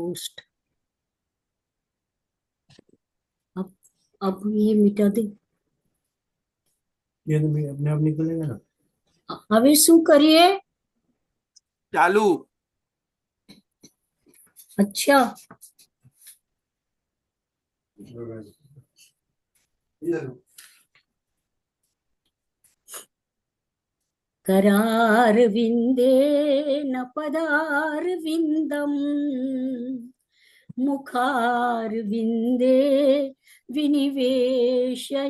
Post. अब ये मिटा दे। ये तो अपने आप निकलेगा ना। હવે શું કરીએ? ચાલુ. अच्छा, करार विंदे न पदार विंदम मुखार विंदे विनिवेशयन्तम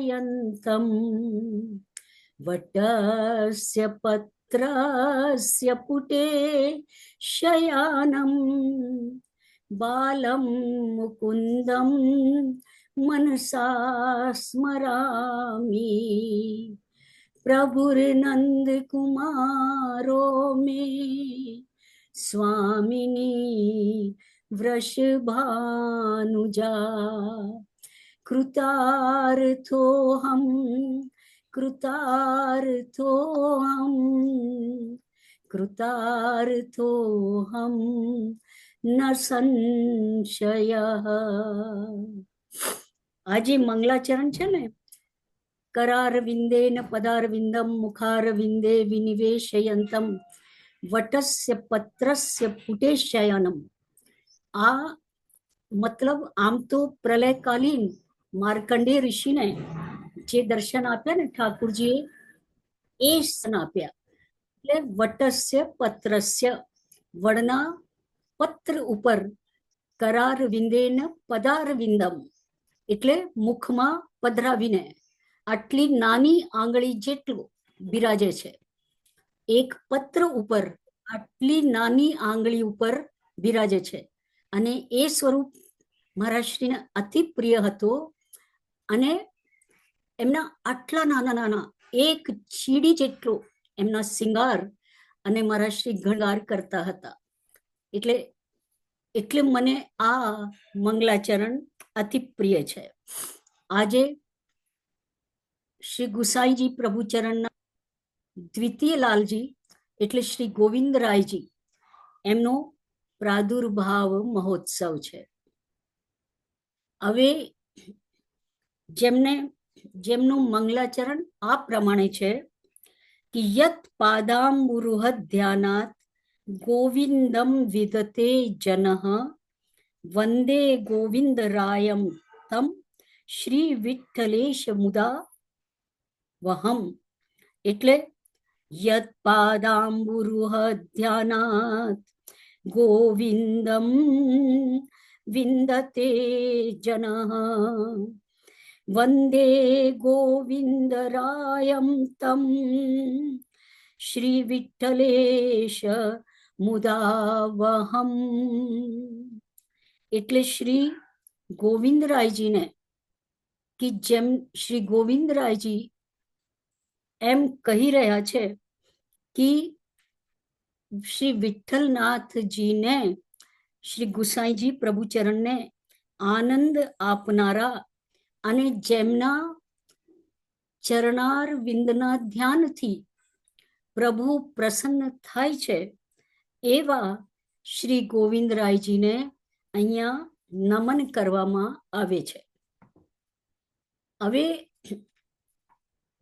वटस्य पत्रस्य पुटे शयानं बालं मुकुन्दं मनसा स्मरामि। प्रभुर्नंद कुमारो में स्वामिनी वृषभानुजा कृतार्थोऽहं कृतार्थोऽहं कृतार्थोऽहं न संशयः। આજે મંગલાચરણ છે ને, करार विंदेन पदार विंदम मुखार विंदे विनिवेशयन्तम वटस्य पत्रस्य पुटे शयनम। आ मतलब આમ તો પ્રલયકાલીન માર્કંડેય ઋષિને જે દર્શન આપ્યા ને ઠાકુરજીએ, એ સ્તન આપ્યા. એટલે વટસ્ય પત્રસ્ય, વડના પત્ર ઉપર, કરાર વિંદેન પદાર વિંદમ એટલે મુખમાં પધરાવીને આટલી નાની આંગળી જેટલું બિરાજે છે. એક પત્ર ઉપર આટલી નાની આંગળી ઉપર બિરાજે છે. અને એ સ્વરૂપ મહારાજશ્રીને અતિ પ્રિય હતો. અને એમના આટલા નાના નાના એક ચીડી જેટલો એમના શિંગાર અને મહારાજશ્રી ગણગાર કરતા હતા. એટલે મને આ મંગલાચરણ અતિ પ્રિય છે. આજે શ્રી ગુસાઈજી પ્રભુચરણના દ્વિતીય લાલજી એટલે શ્રી ગોવિંદરાયજી, એમનો પ્રાદુર્ભાવ મહોત્સવ છે. હવે જેમનું મંગલાચરણ આ પ્રમાણે છે કે યત પાદાંબુરુહ ધ્યાનાત ગોવિંદમ વિદતે જનઃ વંદે ગોવિંદરાયમ તમ શ્રી વિઠ્ઠલેશ મુદા વહમ. એટલે યત પાદાંબુરુહ ધ્યાનાત ગોવિંદમ વિંદતે જનઃ વંદે ગોવિંદરાયમ તમ શ્રી વિઠ્ઠલેશ મુદાવહમ. એટલે શ્રી ગોવિંદરાયજીને, કે જેમ શ્રી ગોવિંદરાયજી એમ કહી રહ્યા છે કે શ્રી વિઠ્ઠલનાથજીને, શ્રી ગુસાઈજી પ્રભુચરણને આનંદ આપનારા અને જેમના ચરણાર વિંદના ધ્યાનથી પ્રભુ પ્રસન્ન થાય છે, એવા શ્રી ગોવિંદરાયજીને અહીંયા નમન કરવામાં આવે છે. હવે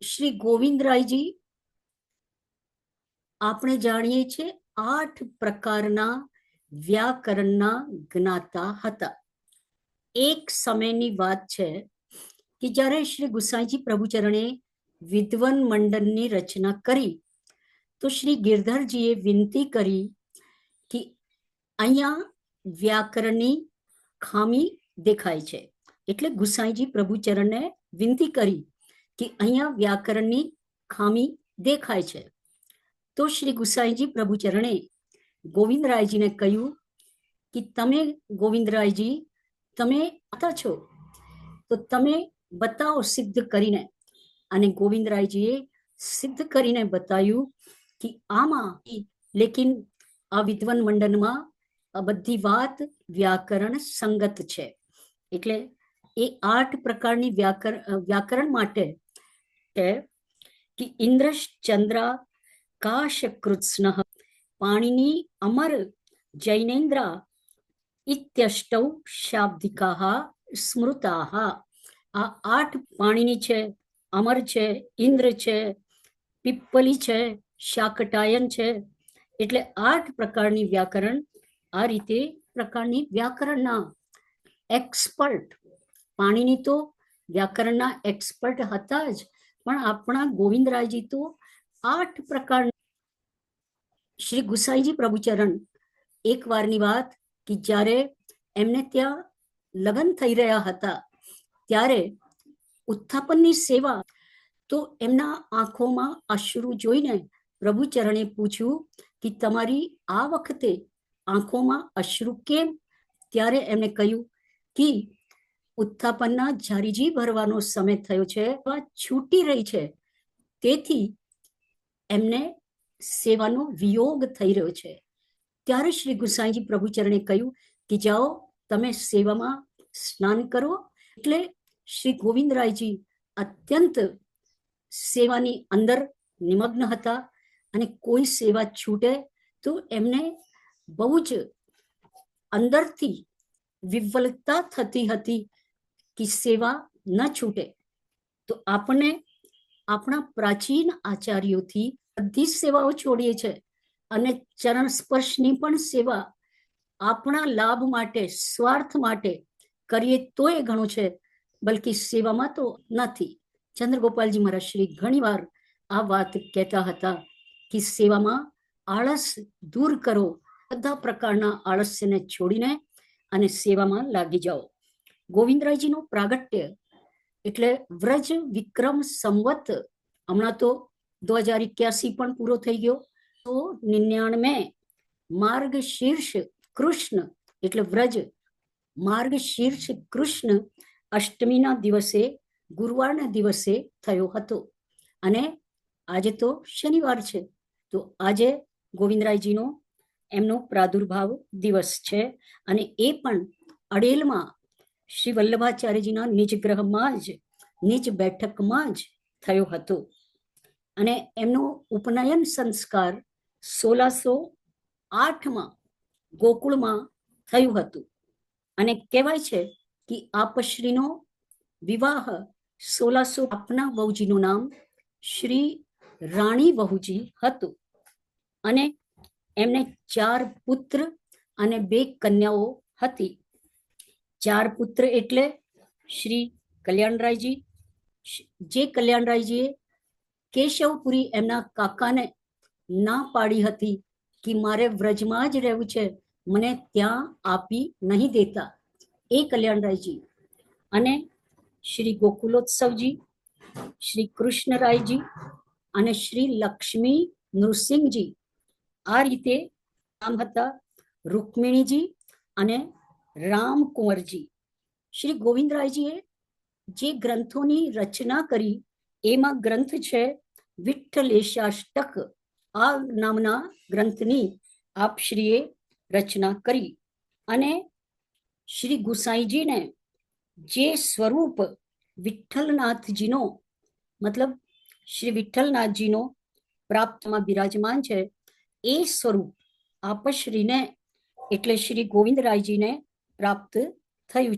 શ્રી ગોવિંદરાયજી આપણે જાણીએ છીએ 8 પ્રકારના વ્યાકરણના જ્ઞાતા હતા. એક સમયની વાત છે કે જ્યારે શ્રી ગુસાઈજી પ્રભુચરણે વિદ્વન મંડળની રચના કરી, તો શ્રી ગિરધરજીએ વિનંતી કરી કે અહીંયા વ્યાકરણની ખામી દેખાય છે. એટલે ગુસાઈજી પ્રભુચરણને વિનંતી કરી કે અહીંયા વ્યાકરણની ખામી દેખાય છે. તો શ્રી ગુસાઈજી પ્રભુચરણે ગોવિંદરાયજીને કહ્યું કે તમે ગોવિંદરાયજી, તમે આતા છો તો તમે બતાવો સિદ્ધ કરીને. અને ગોવિંદરાયજીએ સિદ્ધ કરીને બતાવ્યું કે આમાં લેકિન આ વિદ્વન મંડળમાં આ બધી વાત વ્યાકરણ સંગત છે. એટલે એ 8 પ્રકારની વ્યાકરણ માટે છે કે ઇન્દ્રશ ચંદ્રા કાશ કૃત્સ્ન પાણીની અમર જૈનેન્દ્ર ઇત્યષ્ટૌ શાબ્દિકાહ સ્મૃતાહ. આ 8 પાણીની છે, અમર છે, ઇન્દ્ર છે, પીપ્પલી છે, શાકટાયન છે. એટલે 8 પ્રકારની વ્યાકરણ. આ રીતે પ્રકારની વ્યાકરણના એક્સપર્ટ. પાણીની તો વ્યાકરણના એક્સપર્ટ હતા જ, પણ આપણા ગોવિંદરાયજી તો 8 પ્રકાર. શ્રી ગુસાઈજી પ્રભુચરણ એક વારની વાત કે જ્યારે એમને ત્યાં લગ્ન થઈ રહ્યા હતા ત્યારે ઉત્થાપનની સેવા, તો એમના આંખોમાં અશ્રુ જોઈને પ્રભુચરણે પૂછ્યું કે તમારી આ વખતે આંખોમાં અશ્રુ કેમ? ત્યારે એમણે કહ્યું કે ઉત્થાપનના જારીજી ભરવાનો સમય થયો છે, છૂટી રહી છે, તેથી એમને સેવાનો વિયોગ થઈ રહ્યો છે. ત્યારે શ્રી ગુસાઈજી પ્રભુચરણે કહ્યું કે જાઓ તમે સેવામાં સ્નાન કરો. એટલે શ્રી ગોવિંદરાયજી અત્યંત સેવાની અંદર નિમગ્ન હતા અને કોઈ સેવા છૂટે તો એમને બહુ જ અંદરથી વિવલતા થતી હતી કે સેવા ન છૂટે. તો આપણે આપણા પ્રાચીન આચાર્યોથી બધી સેવાઓ છોડીએ છે અને ચરણ સ્પર્શની પણ સેવા આપણા લાભ માટે, સ્વાર્થ માટે કરીએ તો એ ઘણું છે, બલકી સેવામાં તો નથી. ચંદ્રગોપાલજી મહારાજ શ્રી ઘણીવાર આ વાત કહેતા હતા કે સેવામાં આળસ દૂર કરો, બધા પ્રકારના આળસ્યને છોડીને અને સેવામાં લાગી જાઓ. ગોવિંદરાયજીનું પ્રાગટ્ય એટલે વ્રજ વિક્રમ સંવત. હમણાં તો 2081 પણ પૂરો થઈ ગયો. તો 99 માર્ગ શીર્ષ કૃષ્ણ એટલે વ્રજ માર્ગ શીર્ષ કૃષ્ણ અષ્ટમીના દિવસે, ગુરુવારના દિવસે થયો હતો. અને આજે તો શનિવાર છે, તો આજે ગોવિંદરાયજીનો એમનો પ્રાદુર્ભાવ દિવસ છે. અને એ પણ અડેલમાં શ્રી વલ્લભાચાર્યજીના નિજ ગ્રહમાં જ, નિજ બેઠકમાં જ થયો હતો. અને એમનો ઉપનયન સંસ્કાર 1608માં ગોકુળમાં થયું હતું. અને કહેવાય છે કે આપશ્રીનો વિવાહ 1600. આપના વહુજીનું નામ શ્રી રાણી વહુજી હતું. અને એમને 4 પુત્ર અને 2 કન્યાઓ હતી. 4 પુત્ર એટલે શ્રી કલ્યાણરાયજી, જે કલ્યાણરાયજીએ કેશવપુરી એમના કાકાને ના પાડી હતી કે મારે વ્રજમાં જ રહેવું છે, મને ત્યાં આપી નહીં દેતા, એ કલ્યાણરાયજી. અને શ્રી ગોકુલોત્સવજી, શ્રી કૃષ્ણરાયજી અને શ્રી લક્ષ્મી નૃસિંહજી. આ રીતે નામ હતા રૂકમિણીજી અને રામકુંવરજી. શ્રી ગોવિંદરાયજીએ જે ગ્રંથોની રચના કરી એમાં ગ્રંથ છે વિઠ્ઠલેશાષ્ટક. આ નામના ગ્રંથની આપશ્રીએ રચના કરી. અને શ્રી ગુસાઈજીને જે સ્વરૂપ વિઠ્ઠલનાથજીનો, મતલબ શ્રી વિઠ્ઠલનાથજીનો પ્રાપ્તમાં બિરાજમાન છે, એ સ્વરૂપ આપશ્રીને એટલે શ્રી ગોવિંદરાયજીને પ્રાપ્ત થયું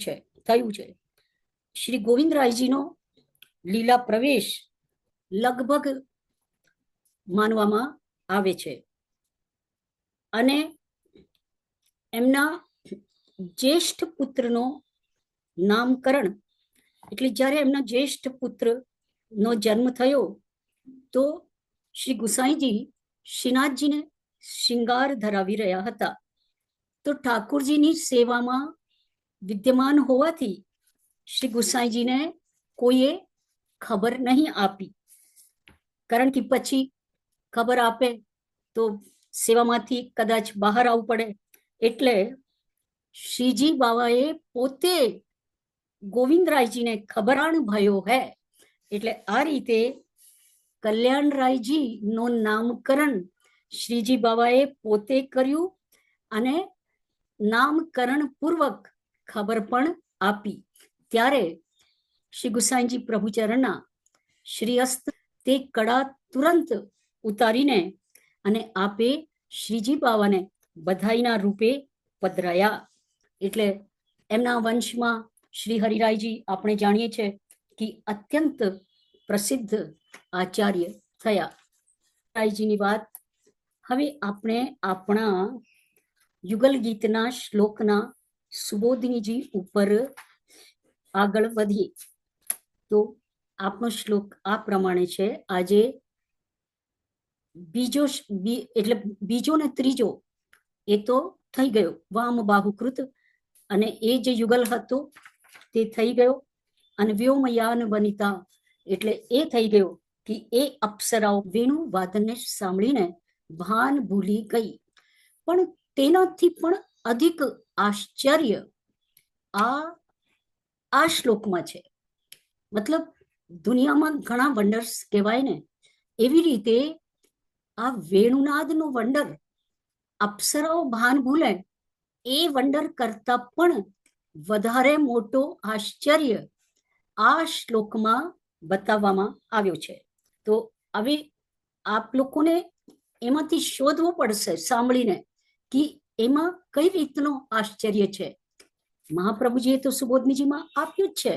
છે. શ્રી ગોવિંદરાયજીનો લીલા પ્રવેશ લગભગ માનવામાં આવે છે. અને એમના જ્યેષ્ઠ પુત્રનો નામકરણ, એટલે જ્યારે એમના જ્યેષ્ઠ પુત્રનો જન્મ થયો તો શ્રી ગુસાઈજી શ્રીનાથજીને શિંગાર ધરાવી રહ્યા હતા. તો ઠાકુરજીની સેવામાં વિદ્યમાન હોવાથી શ્રી ગુસાઈજીને કોઈએ ખબર નહીં આપી, કારણ કે પછી ખબર આપે તો સેવામાંથી કદાચ બહાર આવવું પડે. એટલે શ્રીજી બાવાએ પોતે ગોવિંદરાયજીને ખબરાણ ભયો હે. એટલે આ રીતે કલ્યાણરાયજી નો નામકરણ શ્રીજી બાવાએ પોતે કર્યું અને નામકરણ પૂર્વક ખબર પણ આપી. ત્યારે શ્રી ગુસાઈજી પ્રભુચરણના શ્રી હસ્ત તે કડા તુરંત ઉતારીને અને આપે શ્રીજી બાવાને બધાઈના રૂપે પધરાયા. એટલે એમના વંશમાં શ્રી હરિરાયજી આપણે જાણીએ છીએ કે અત્યંત પ્રસિદ્ધ આચાર્ય થયા. હરિરાયજીની વાત હવે આપણે આપણા યુગલ ગીતના શ્લોકના સુબોધિનીજી ઉપર આગળ વધીએ. તો આપનો શ્લોક આ પ્રમાણે છે. આજે બીજો એટલે બીજો ને ત્રીજો એ તો થઈ ગયો વામ બાહુકૃત, અને એ જે યુગલ હતો તે થઈ ગયો. અને વ્યોમયાન વનિતા એટલે એ થઈ ગયો કે એ અપ્સરાઓ વેણુ વાદનને સાંભળીને ભાન ભૂલી ગઈ. પણ તેનાથી પણ અધિક આશ્ચર્ય આ શ્લોકમાં છે. મતલબ દુનિયામાં ઘણા વંડર્સ કહેવાય ને, એવી રીતે આ વેણુનાદનો વંડર, અપ્સરાઓ ભાન ભૂલે એ વંડર કરતા પણ વધારે મોટો આશ્ચર્ય આ શ્લોકમાં બતાવવામાં આવ્યો છે. તો હવે આપ લોકોને એમાંથી શોધવું પડશે સાંભળીને કે એમાં કઈ રીતનો આશ્ચર્ય છે. મહાપ્રભુજીએ તો સુબોધનીજીમાં આપ્યું જ છે,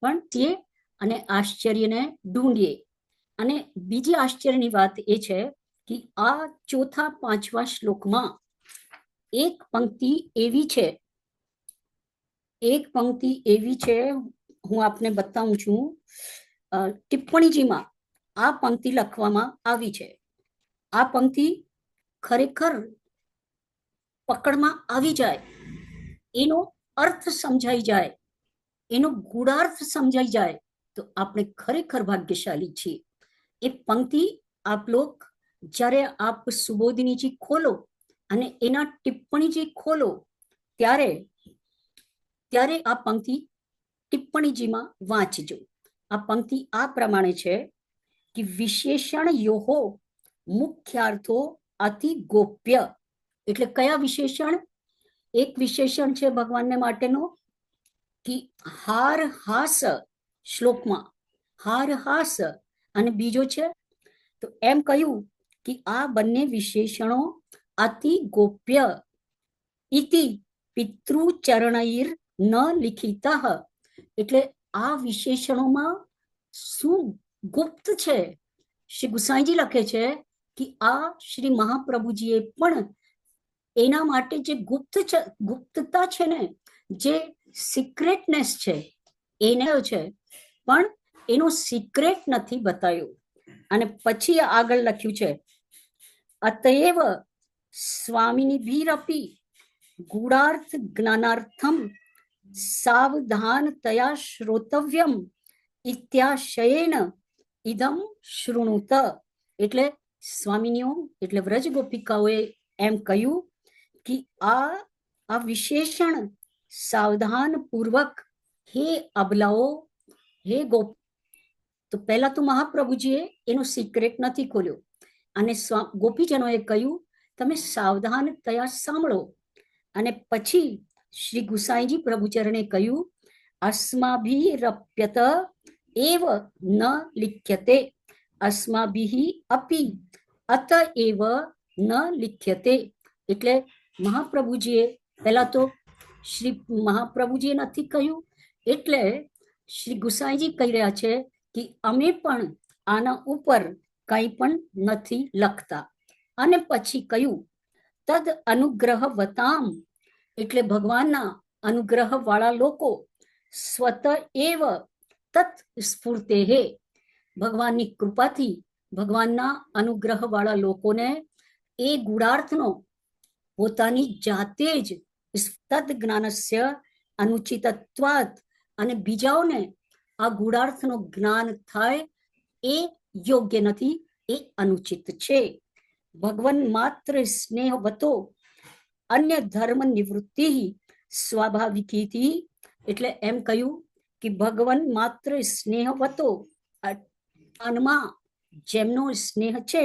પણ તે અને આશ્ચર્યને ઢૂંઢીએ. અને બીજી આશ્ચર્યની વાત એ છે કે આ ચોથા પાંચમા શ્લોકમાં એક પંક્તિ એવી છે, હું આપને બતાવું છું. ટિપ્પણીજીમાં આ પંક્તિ લખવામાં આવી છે. આ પંક્તિ ખરેખર પકડમાં આવી જાય, એનો અર્થ સમજાઈ જાય, એનો ગૂઢાર્થ સમજાઈ જાય તો આપણે ખરેખર ભાગ્યશાળી છીએ. એ પંક્તિ આપ લોક જ્યારે આપ સુબોધિનીજી ખોલો અને એના ટિપ્પણીજી ખોલો ત્યારે આ પંક્તિ ટિપ્પણીજીમાં વાંચજો. આ પંક્તિ આ પ્રમાણે છે કે વિશેષણ યોહો મુખ્યાર્થો અતિ ગોપ્ય. એટલે કયા વિશેષણ? એક વિશેષણ છે ભગવાનને માટેનો કે હાર હાસ, શ્લોકમાં હાર હાસ, અને બીજો છે તો એમ કહ્યું કે આ બંને વિશેષણો અતિ ગોપ્ય ઇતિ પિતૃચરણૈર ન લિખિતઃ. એટલે આ વિશેષણોમાં શું ગુપ્ત છે? શ્રી ગુસાઈજી લખે છે કે આ શ્રી મહાપ્રભુજીએ પણ એના માટે જે ગુપ્તતા છે ને, જે સિક્રેટનેસ છે એને છે, પણ એનો સિક્રેટ નથી બતાવ્યો. અને પછી આગળ લખ્યું છે અતએવ સ્વામિની ભીરપી ગૂઢાર્થ જ્ઞાનાર્થમ સાવધાન તયા શ્રોતવ્યમ ઇત્યાશયેન ઇદમ શૃણુત. એટલે સ્વામિનીઓ એટલે વ્રજ ગોપિકાઓએ એમ કહ્યું કે આ વિશેષણ સાવધાન પૂર્વક હે અબલાઓ, હે ગોપ. તો પહેલા તો મહાપ્રભુજીએ એનો સિક્રેટ નથી ખોલ્યો, અને ગોપીજનોએ કહ્યું તમે સાવધાન તયા સાંભળો. અને પછી શ્રી ગુસાઈજી પ્રભુચરણે કહ્યું અસ્માભિરપ્યત એવ ન લિખ્યતે, અસ્માભિ અપી અતએવ ન લિખ્યતે. એટલે મહાપ્રભુજીએ પહેલા તો શ્રી મહાપ્રભુજીએ નથી કહ્યું, એટલે શ્રી ગુસાઈજી કહી રહ્યા છે કે અમે પણ આના ઉપર કંઈ પણ નથી લખતા. અને પછી કહ્યું તદ અનુગ્રહ વતામ, એટલે ભગવાનના અનુગ્રહ વાળા લોકો સ્વત એવ તત સ્ફૂર્તે હે, ભગવાનની કૃપાથી ભગવાનના અનુગ્રહ વાળા લોકોને એ ગુણાર્થનો પોતાની જાતે જ તદ જ્ઞાનસ્ય અનુચિતત્વાત, અને બીજાઓને આ ગુણાર્થનો જ્ઞાન થાય એ યોગ્ય નથી, એ અનુચિત છે. ભગવાન માત્ર સ્નેહવતો અન્ય ધર્મ નિવૃત્તિ સ્વાભાવિકી. એટલે એમ કહ્યું કે ભગવાન માત્ર સ્નેહવતો, ભગવાનમાં જેમનો સ્નેહ છે,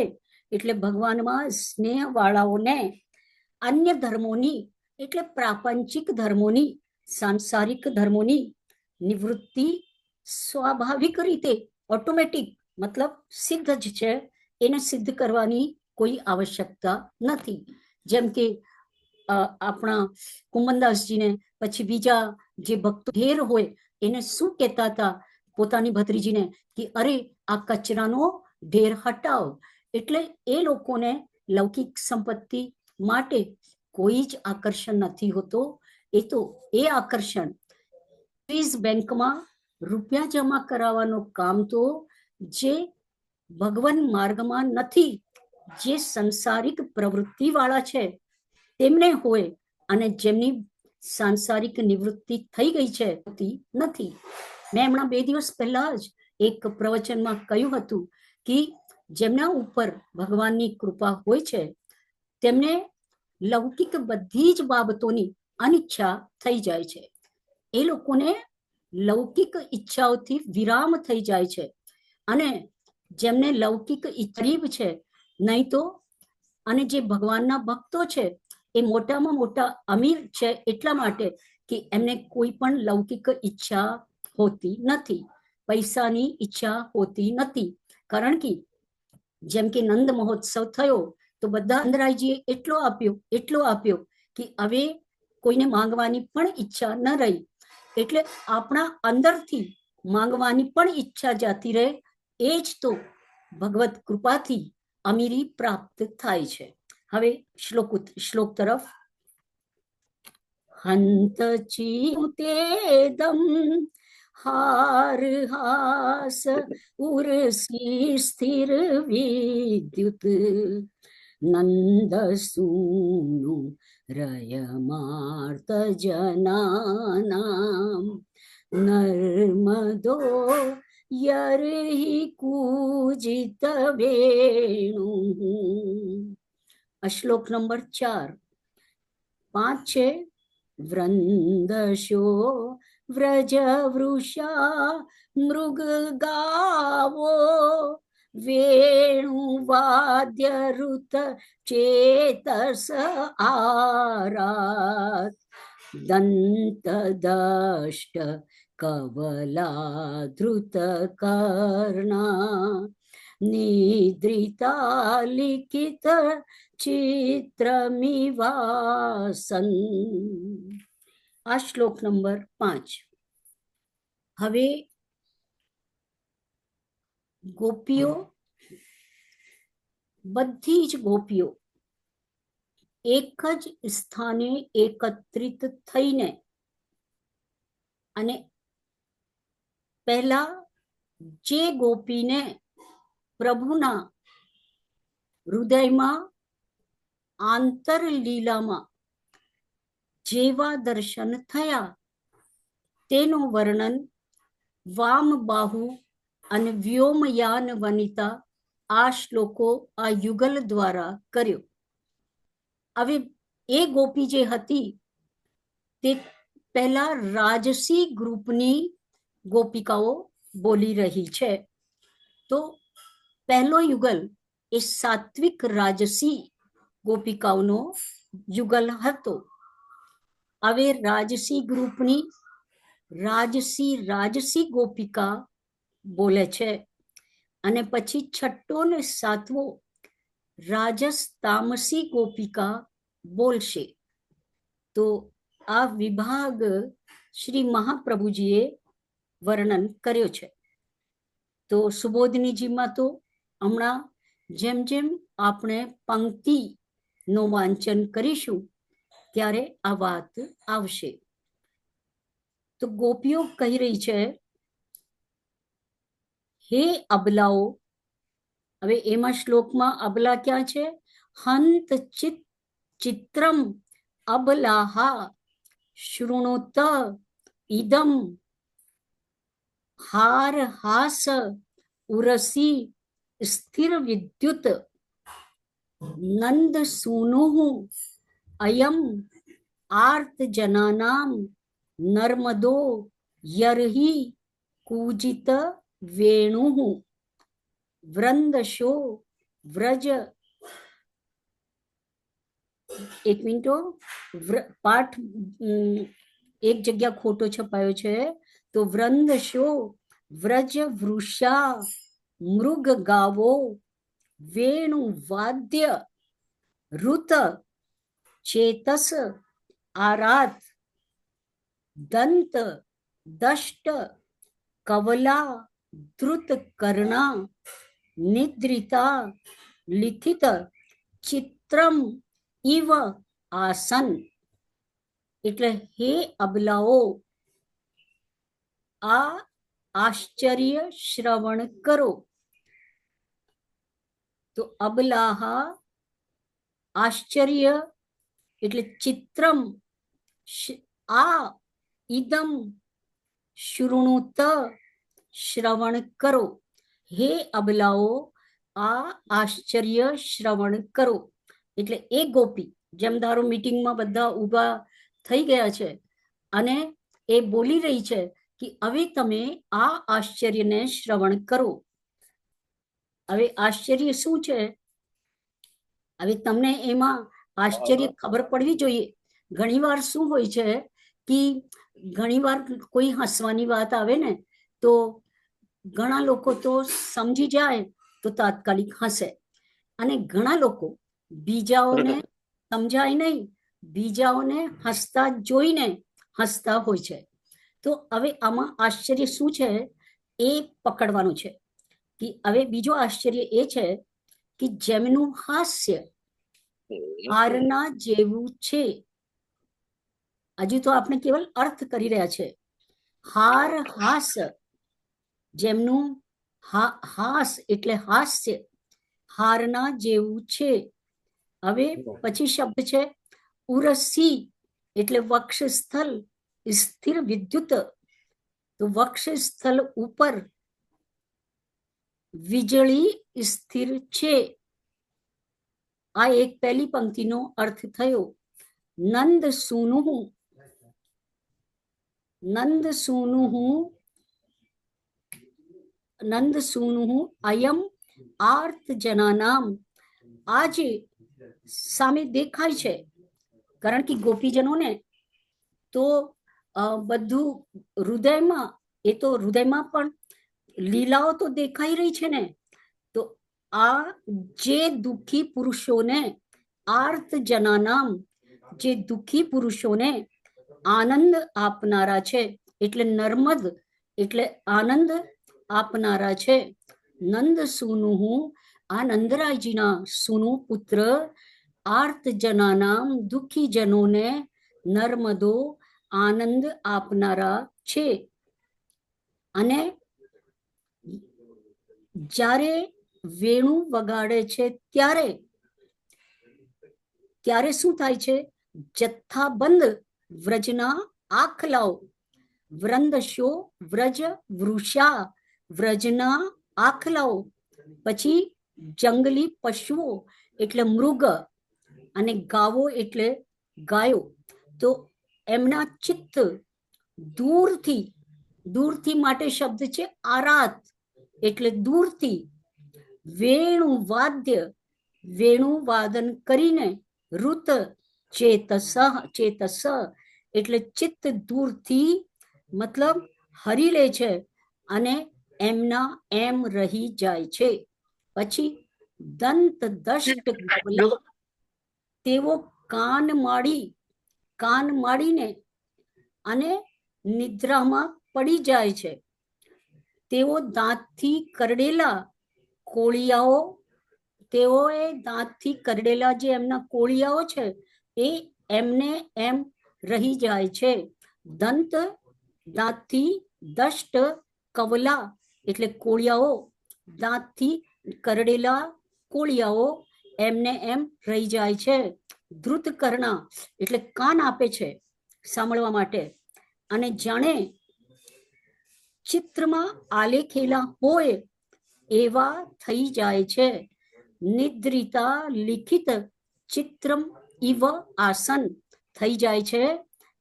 એટલે ભગવાનમાં સ્નેહ વાળાઓને અન્ય ધર્મોની એટલે પ્રાપંચિક ધર્મોની, સાંસારિક ધર્મોની નિવૃત્તિ સ્વાભાવિક રીતે ઓટોમેટિક, મતલબ સિદ્ધ જ છે, એને સિદ્ધ કરવાની કોઈ આવશ્યકતા નથી. જેમ કે આપણા કુંમનદાસજીને, પછી બીજા જે ભક્તો ઢેર હોય એને શું કહેતા હતા પોતાની ભત્રીજીને કે અરે આ કચરાનો ઢેર હટાવ. એટલે એ લોકોને લૌકિક સંપત્તિ માટે કોઈ જ આકર્ષણ નથી હોતો. એ તો એ આકર્ષણ સ્વિસ બેંકમાં રૂપિયા જમા કરાવવાનું કામ તો જે ભગવાન માર્ગમાં નથી, જે સંસારિક પ્રવૃત્તિ વાળા છે તેમને હોય, અને જેમની સાંસારિક નિવૃત્તિ થઈ ગઈ છે નથી. મેં હમણાં 2 દિવસ પહેલા જ એક પ્રવચનમાં કહ્યું હતું કે જેમના ઉપર ભગવાનની કૃપા હોય છે તેમને લૌકિક બધી જ બાબતોની અનિચ્છા થઈ જાય છે. એ લોકોને લૌકિક ઈચ્છાઓથી વિરામ થઈ જાય છે. અને જેમને લૌકિક ગરીબ છે નહીં તો, અને જે ભગવાનના ભક્તો છે એ મોટામાં મોટા અમીર છે એટલા માટે કે એમને કોઈ પણ લૌકિક ઈચ્છા હોતી નથી, પૈસાની ઈચ્છા હોતી નથી. કારણ કે જેમ કે નંદ મહોત્સવ થયો તો બધા અંદરાયજીએ એટલો આપ્યો કે હવે કોઈને માંગવાની પણ ઈચ્છા ન રહી. એટલે આપણા અંદરથી માંગવાની પણ ઈચ્છા જતી રહે. એ જ તો ભગવત કૃપાથી અમીરી પ્રાપ્ત થાય છે. હવે શ્લોક તરફ. હંત ચિંતેદમ હાર હાસ ઉર્સી સ્થિર વિદ્યુત નંદ સૂનુ રયમાર્ત જનાનામ નર્મદો યર્હિ કૂજિત વેણુ. આ શ્લોક નંબર 4. 5 છે વૃંદશો વ્રજ વૃષા મૃગ ગાવો વેણુ વાદ્ય ઋત ચેતસ આરાત દંત દષ્ટ કવલા ધૃત કર્ણા નિદ્રિતા લિખિત ચિત્રમિવાસન. આ શ્લોક નંબર 5. હવે ગોપીઓ, બધી જ ગોપીઓ એક જ સ્થાને એકત્રિત થઈને, અને પહેલા જે ગોપીને પ્રભુના હૃદયમાં આંતરલીલામાં જેવા દર્શન થયા તેનું વર્ણન વામબાહુ અને વ્યોમયાન વનિતા આ શ્લોકો આ યુગલ દ્વારા કર્યો. હવે એ ગોપી જે હતી તે પહેલા રાજસી ગ્રુપની ગોપિકાઓ બોલી રહી છે. તો પહેલો યુગલ એ સાત્વિક રાજસી ગોપિકાઓનો યુગલ હતો. હવે રાજસી ગ્રુપની રાજસી ગોપિકા બોલે છે, અને પછી 6ઠ્ઠો ને 7મો રાજસ તામસી ગોપિકા બોલશે. તો આ વિભાગ શ્રી મહાપ્રભુજીએ વર્ણન કર્યો છે. તો સુબોધનીજીમાં તો હમણાં જેમ જેમ આપણે પંક્તિનું વાંચન કરીશું ત્યારે આ વાત આવશે. તો ગોપીઓ કહી રહી છે, હે અબલાઓ. હવે એમાં શ્લોકમાં અબલા ક્યાં છે? હંત ચિત્રમ અબલાહા શૃણુત ઇદમ હાર હાસ ઉરસી સ્થિર વિદ્યુત નંદ સૂનુ અયમ આર્ત જનાનામ નર્મદો યર્હિ કૂજિત વેણુ વૃંદશો વ્રજ. એક મિનિટો, પાઠ એક જગ્યા ખોટો છપાયો છે. તો વૃંદશો વ્રજ વૃષા મૃગ ગાવો વેણુ વાદ્ય ઋત ચેતસ આરાત દંત દષ્ટ કવલા ધૃત કર્ણા નિદ્રિતા લિખિત ચિત્રમ ઇવ આસન. એટલે હે અબલાઓ, આ આશ્ચર્ય શ્રવણ કરો. તો અબલાહા આશ્ચર્ય એટલે ચિત્રમ, આ ઇદમ શૃણુત શ્રવણ કરો. હે અબલાઓ, આ આશ્ચર્ય શ્રવણ કરો. એટલે એ ગોપી, જેમ ધારો મીટિંગમાં બધા ઊભા થઈ ગયા છે અને એ બોલી રહી છે કે હવે તમે આ આશ્ચર્યને શ્રવણ કરો. હવે આશ્ચર્ય શું છે? હવે તમને એમાં આશ્ચર્ય ખબર પડવી જોઈએ. ઘણીવાર શું હોય છે કે ઘણીવાર કોઈ હસવાની વાત આવે ને તો ઘણા લોકો તો સમજી જાય તો તાત્કાલિક હસે, અને ઘણા લોકો બીજાઓને સમજાય નહીં, બીજાઓને હસતા જોઈને હસતા હોય છે. તો હવે આમાં આશ્ચર્ય શું છે એ પકડવાનું છે. કે હવે બીજો આશ્ચર્ય એ છે કે જેમનું હાસ્ય હારના જેવું છે. હજુ તો આપણે કેવલ અર્થ કરી રહ્યા છે. હાર હાસ, જેમનું હાસ એટલે હાસ્ય હારના જેવું છે. હવે પછી શબ્દ છે ઉરસી, એટલે વક્ષસ્થલ સ્થિર વિદ્યુત. તો વક્ષસ્થલ ઉપર વીજળી સ્થિર છે. આ એક પહેલી પંક્તિનો અર્થ થયો. નંદ સુનું, નંદ સુનું, નંદ સુનું અયમ આર્ત જનાનામ. આજે સામે દેખાય છે, કારણ કે ગોપીજનોને તો બધું હૃદયમાં, એ તો હૃદયમાં પણ લીલાઓ તો દેખાઈ રહી છે ને. તો આ જે દુઃખી પુરુષોને, આર્ત જનાનામ, જે દુઃખી પુરુષોને આનંદ આપનારા છે, એટલે નર્મદ એટલે આનંદ આપનારા છે. નંદ સુનું, આ નંદરાયજીના સુનું પુત્ર આર્ત જનાનામ, દુઃખી જનોને નર્મદો આનંદ આપનારા છે. અને જ્યારે વેણુ વગાડે છે ત્યારે શું થાય છે? જથ્થાબંધ વ્રજના આખલાઓ, વ્રંદશો વ્રજ વૃષા, વ્રજના આખલાઓ, પછી જંગલી પશુઓ એટલે મૃગ, અને ગાવો એટલે ગાયો. તો એમના ચિત્ત દૂરથી, દૂરથી માટે શબ્દ છે આરાત, એટલે દૂરથી વેણુ વાદ્ય, વેણુ વાદન કરીને ઋત ચેતસ, ચેતસ એટલે ચિત્ત દૂરથી મતલબ હરી લે છે અને એમના એમ રહી જાય છે. પછી દંત દષ્ટ કવલા, તેઓ કાન માંડીને અને નિદ્રામાં પડી જાય છે. તેઓ દાંતથી કરડેલા કોળિયાઓ, તેઓએ દાંતથી કરડેલા જે એમના કોળિયાઓ છે એ એમને એમ રહી જાય છે. દંત દાંતથી, દષ્ટ કવલા એટલે કોળિયાઓ, દાંતથી કરડેલા કોળિયાઓ એમને એમ રહી જાય છે. ધૃત કર્ણા એટલે કાન આપે છે સાંભળવા માટે, અને જાણે ચિત્રમાં આલેખેલા હોય એવા થઈ જાય છે. નિદ્રિતા લિખિત ચિત્રમ ઇવ આસન, થઈ જાય છે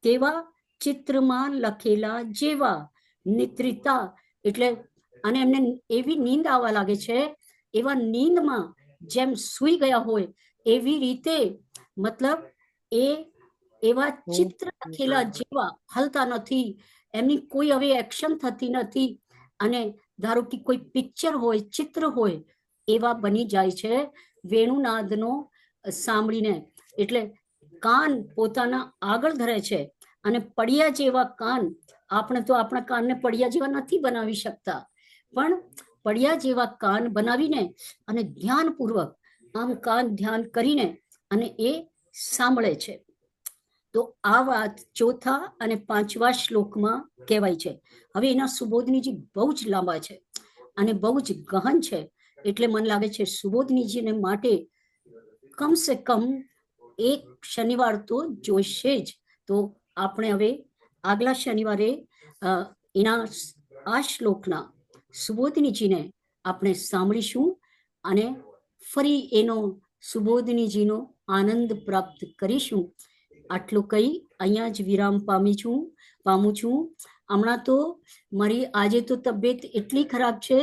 તેવા ચિત્રમાં લખેલા જેવા. નિદ્રિતા એટલે, અને એમને એવી નીંદ આવવા લાગે છે, એવા નીંદમાં જેમ સૂઈ ગયા હોય એવી રીતે, મતલબ એ એવા ચિત્ર લખેલા જેવા, હલતા નથી, એમની કોઈ હવે એક્શન થતી નથી, અને ધારો કે કોઈ પિક્ચર હોય, ચિત્ર હોય એવા બની જાય છે વેણુનાદનો સાંભળીને. એટલે કાન પોતાના આગળ ધરે છે અને પડિયા જેવા કાન, આપણે તો આપણા કાનને પડિયા જેવા નથી બનાવી શકતા, પણ પડિયા જેવા કાન બનાવીને અને ધ્યાનપૂર્વક આમ કાન ધ્યાન કરીને અને એ સાંભળે છે. તો આ વાત ચોથા અને પાંચમા શ્લોકમાં કહેવાય છે. હવે એના સુબોધનીજી બહુ જ લાંબા છે અને બહુ જ ગહન છે, એટલે મને લાગે છે સુબોધનીજીને માટે કમસે કમ એક શનિવાર તો જોઈશે જ. તો આપણે હવે આગલા શનિવારે એના આ શ્લોકના સુબોધનીજીને આપણે સાંભળીશું અને ફરી એનો સુબોધનીજીનો આનંદ પ્રાપ્ત કરીશું. આટલું કહી અહીંયા જ વિરામ પામું છું. હમણાં તો મારી આજે તો તબિયત એટલી ખરાબ છે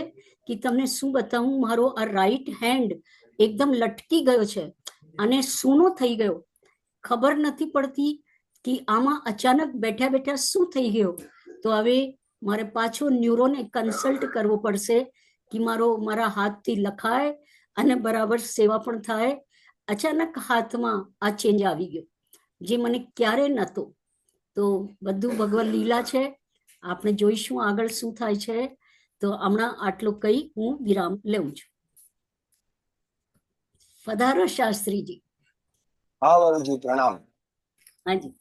કે તમને શું બતાવું, મારો આ રાઈટ હેન્ડ એકદમ લટકી ગયો છે અને સૂનો થઈ ગયો. ખબર નથી પડતી કે આમાં અચાનક બેઠા બેઠા શું થઈ ગયો. તો હવે મારે પાછો ન્યુરોને કન્સલ્ટ કરવો પડશે કે મારા હાથથી લખાય અને બરાબર સેવા પણ થાય. અચાનક હાથમાં આ ચેન્જ આવી ગયો, જે મને ક્યારે નહોતો. તો બધું ભગવાન લીલા છે, આપણે જોઈશું આગળ શું થાય છે. તો હમણાં આટલું કહી હું વિરામ લઉં છું. પધારો શાસ્ત્રીજી. હા વરુજી, પ્રણામ. હાજી.